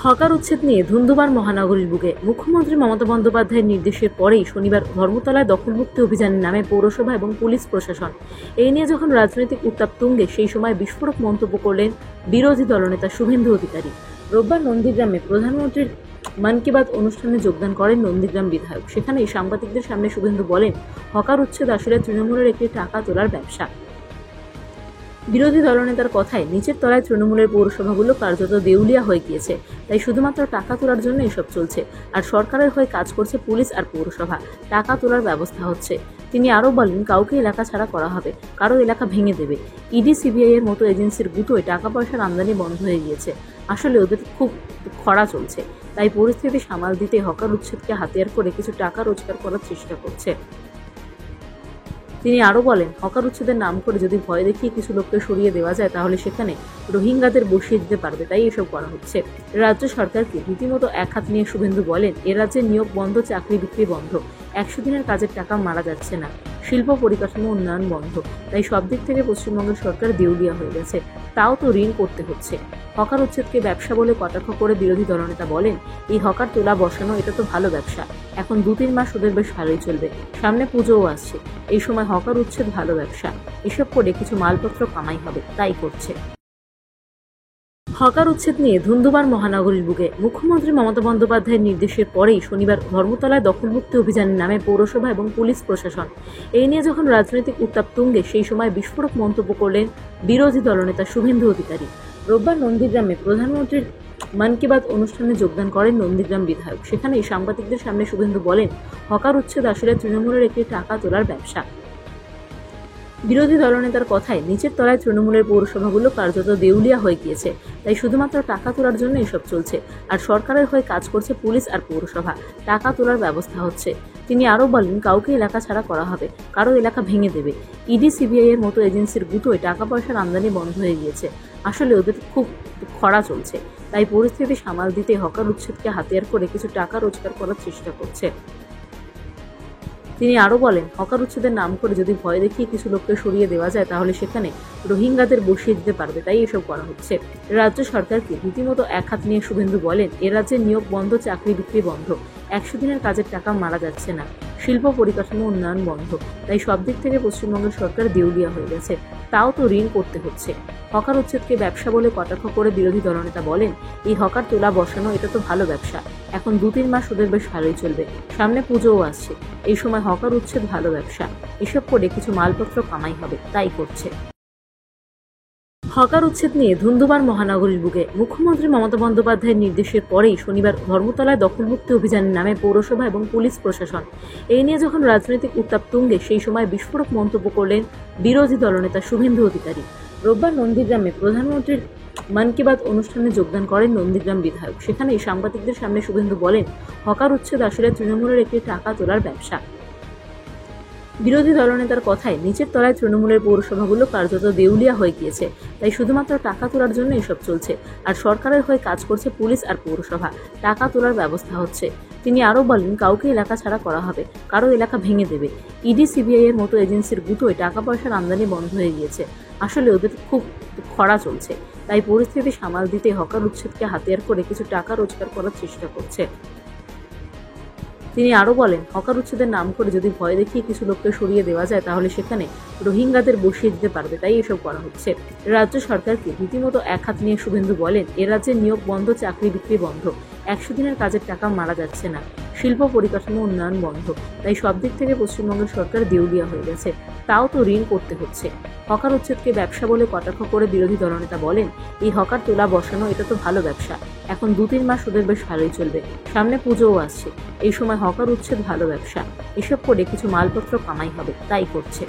Hawker উচ্ছেদ নিয়ে ধুন্ধুমার মহানগরীর বুকে। মুখ্যমন্ত্রী মমতা বন্দ্যোপাধ্যায়ের নির্দেশের পরেই শনিবার ধর্মতলায় দখলমুক্তি অভিযানের নামে পৌরসভা এবং পুলিশ প্রশাসন। এই নিয়ে যখন রাজনৈতিক উত্তাপ তুঙ্গে, সেই সময় বিস্ফোরক মন্তব্য করলেন বিরোধী দলনেতা শুভেন্দু অধিকারী। রোববার নন্দীগ্রামে প্রধানমন্ত্রীর মন কি বাত অনুষ্ঠানে যোগদান করেন নন্দীগ্রাম বিধায়ক। সেখানেই সাংবাদিকদের সামনে শুভেন্দু বলেন, হকার উচ্ছেদ আসলে তৃণমূলের একটি টাকা তোলার ব্যবসা। বিরোধী দলনেতার কথায়, নিচের তলায় তৃণমূলের পৌরসভাগুলো কার্যত দেউলিয়া হয়ে গিয়েছে, তাই শুধুমাত্র টাকা তোলার জন্য এসব চলছে। আর সরকারের হয়ে কাজ করছে পুলিশ আর পৌরসভা, টাকা তোলার ব্যবস্থা হচ্ছে। তিনি আরও বলেন, কাউকে এলাকা ছাড়া করা হবে, কারো এলাকা ভেঙে দেবে। ইডি, সিবিআই এর মতো এজেন্সির গুঁতোয় টাকা পয়সার আমদানি বন্ধ হয়ে গিয়েছে। আসলে ওদের খুব খরা চলছে, তাই পরিস্থিতি সামাল দিতে হকার উচ্ছেদকে হাতিয়ার করে কিছু টাকা রোজগার করার চেষ্টা করছে। তিনি আরও বলেন, হকার উচ্ছেদের নাম করে যদি ভয় দেখিয়ে কিছু লোককে সরিয়ে দেওয়া যায়, তাহলে সেখানে রোহিঙ্গাদের বসিয়ে দিতে পারবে, তাই এসব করা হচ্ছে। রাজ্য সরকারকে রীতিমতো এক হাত নিয়ে শুভেন্দু বলেন, এ রাজ্যে নিয়োগ বন্ধ, চাকরি বিক্রি বন্ধ, 100 দিনের কাজের টাকা মারা যাচ্ছে না, শিল্প পরিকাঠামো উন্নয়ন বন্ধ, তাই সব দিক থেকে পশ্চিমবঙ্গের সরকার দেউলিয়া হয়ে গেছে, তাও তো ঋণ করতে হচ্ছে। হকার উচ্ছেদকে ব্যবসা বলে কটাক্ষ করে বিরোধী দলনেতা বলেন, এই হকার তোলা বসানো এটা তো ভালো ব্যবসা, এখন 2-3 মাস ওদের বেশ ভালোই চলবে, সামনে পুজোও আসছে, এই সময় হকার উচ্ছেদ ভালো ব্যবসা, এসব করে কিছু মালপত্র কামাই হবে, তাই করছে। হকার উচ্ছেদ নিয়ে ধুন্ধুমার মহানগরীর বুকে। মুখ্যমন্ত্রী মমতা বন্দ্যোপাধ্যায়ের নির্দেশের পরেই শনিবার ধর্মতলায় দখলমুক্তি অভিযানের নামে পৌরসভা এবং পুলিশ প্রশাসন। এই নিয়ে যখন রাজনৈতিক উত্তাপ তুঙ্গে, সেই সময় বিস্ফোরক মন্তব্য করলেন বিরোধী দলনেতা শুভেন্দু অধিকারী। রোববার নন্দীগ্রামে প্রধানমন্ত্রীর মন কি বাত অনুষ্ঠানে যোগদান করেন নন্দীগ্রাম বিধায়ক। সেখানেই সাংবাদিকদের সামনে শুভেন্দু বলেন, হকার উচ্ছেদ আসলে তৃণমূলের একটি টাকা তোলার ব্যবসা। বিরোধী দলনেতার কথায়, নিচের তলায় তৃণমূলের পৌরসভাগুলো কার্যত দেউলিয়া হয়ে গিয়েছে, তাই শুধুমাত্র টাকা তোলার জন্য এসব চলছে। আর সরকারের হয়ে কাজ করছে পুলিশ আর পৌরসভা, টাকা তোলার ব্যবস্থা হচ্ছে। তিনি আরও বলেন, কাউকে এলাকা ছাড়া করা হবে, কারো এলাকা ভেঙে দেবে। ইডি, সিবিআই এর মতো এজেন্সির গুঁতোয় টাকা পয়সার আমদানি বন্ধ হয়ে গিয়েছে। আসলে ওদের খুব খরা চলছে, তাই পরিস্থিতি সামাল দিতে হকার উচ্ছেদকে হাতিয়ার করে কিছু টাকা রোজগার করার চেষ্টা করছে। তিনি আরও বলেন, হকার উচ্ছেদের নাম করে যদি ভয় দেখিয়ে কিছু লোককে সরিয়ে দেওয়া যায়, তাহলে সেখানে রোহিঙ্গাদের বসিয়ে দিতে পারবে, তাই এসব করা হচ্ছে। রাজ্য সরকারকে রীতিমতো এক হাত নিয়ে শুভেন্দু বলেন, এ রাজ্যে নিয়োগ বন্ধ, চাকরি বিক্রি বন্ধ, 100 দিনের কাজের টাকা মারা যাচ্ছে না, শিল্প পরিকাঠামো উন্নয়ন বন্ধ, তাই সব দিক থেকে পশ্চিমবঙ্গের সরকার দেউলিয়া হয়ে গেছে, তাও তো ঋণ করতে হচ্ছে। হকার উচ্ছেদকে ব্যবসা বলে কটাক্ষ করে বিরোধী দলনেতা বলেন, এই হকার তোলা বসানো এটা তো ভালো ব্যবসা, এখন 2-3 মাস ওদের বেশ ভালোই চলবে, সামনে পুজোও আসছে, এই সময় হকার উচ্ছেদ ভালো ব্যবসা, এসব করে কিছু মালপত্র কামাই হবে, তাই করছে। হকার উচ্ছেদ নিয়ে ধুন্ধুমার মহানগরীর বুকে। মুখ্যমন্ত্রী মমতা বন্দ্যোপাধ্যায়ের নির্দেশের পরেই শনিবার ধর্মতলায় দখলমুক্তি অভিযানের নামে পৌরসভা এবং পুলিশ প্রশাসন। এই নিয়ে যখন রাজনৈতিক উত্তাপ তুঙ্গে, সেই সময় বিস্ফোরক মন্তব্য করলেন বিরোধী দলনেতা শুভেন্দু অধিকারী। রোববার নন্দীগ্রামে প্রধানমন্ত্রীর মন কি বাত অনুষ্ঠানে যোগদান করেন নন্দীগ্রাম বিধায়ক। সেখানেই সাংবাদিকদের সামনে শুভেন্দু বলেন, হকার উচ্ছেদ আসলে তৃণমূলের একটি টাকা তোলার ব্যবসা। বিরোধী দলনেতার কথায়, নিচের তলায় তৃণমূলের পৌরসভাগুলো কার্যত দেউলিয়া হয়ে গিয়েছে, তাই শুধুমাত্র টাকা তোলার জন্য এসব চলছে। আর সরকারের হয়ে কাজ করছে পুলিশ আর পৌরসভা, টাকা তোলার ব্যবস্থা হচ্ছে। তিনি আরও বলেন, কাউকে এলাকা ছাড়া করা হবে, কারো এলাকা ভেঙে দেবে। ইডি, সিবিআই এর মতো এজেন্সির গুঁতোয় টাকা পয়সার আমদানি বন্ধ হয়ে গিয়েছে। আসলে ওদের খুব খরা চলছে, তাই পরিস্থিতি সামাল দিতে হকার উচ্ছেদকে হাতিয়ার করে কিছু টাকা রোজগার করার চেষ্টা করছে। তিনি আরও বলেন, হকার উচ্ছেদের নাম করে যদি ভয় দেখিয়ে কিছু লোককে সরিয়ে দেওয়া যায়, তাহলে সেখানে রোহিঙ্গাদের বসিয়ে দিতে পারবে, তাই এসব করা হচ্ছে। রাজ্য সরকারকে রীতিমতো এক হাত নিয়ে শুভেন্দু বলেন, এ রাজ্যে নিয়োগ বন্ধ, চাকরি বিক্রি বন্ধ, 100 দিনের কাজের টাকা মারা যাচ্ছে না, শিল্প পরিকাঠামো উন্নয়ন বন্ধ, তাই সব দিক থেকে পশ্চিমবঙ্গের সরকার দেউলিয়া হয়ে গেছে, তাও তো ঋণ করতে হচ্ছে। হকার উচ্ছেদকে ব্যবসা বলে কটাক্ষ করে বিরোধী দলনেতা বলেন, এই হকার তোলা বসানো এটা তো ভালো ব্যবসা, এখন 2-3 মাস ওদের বেশ ভালোই চলবে, সামনে পুজোও আসছে, এই সময় হকার উচ্ছেদ ভালো ব্যবসা, এসব করে কিছু মালপত্র কামাই হবে, তাই করছে।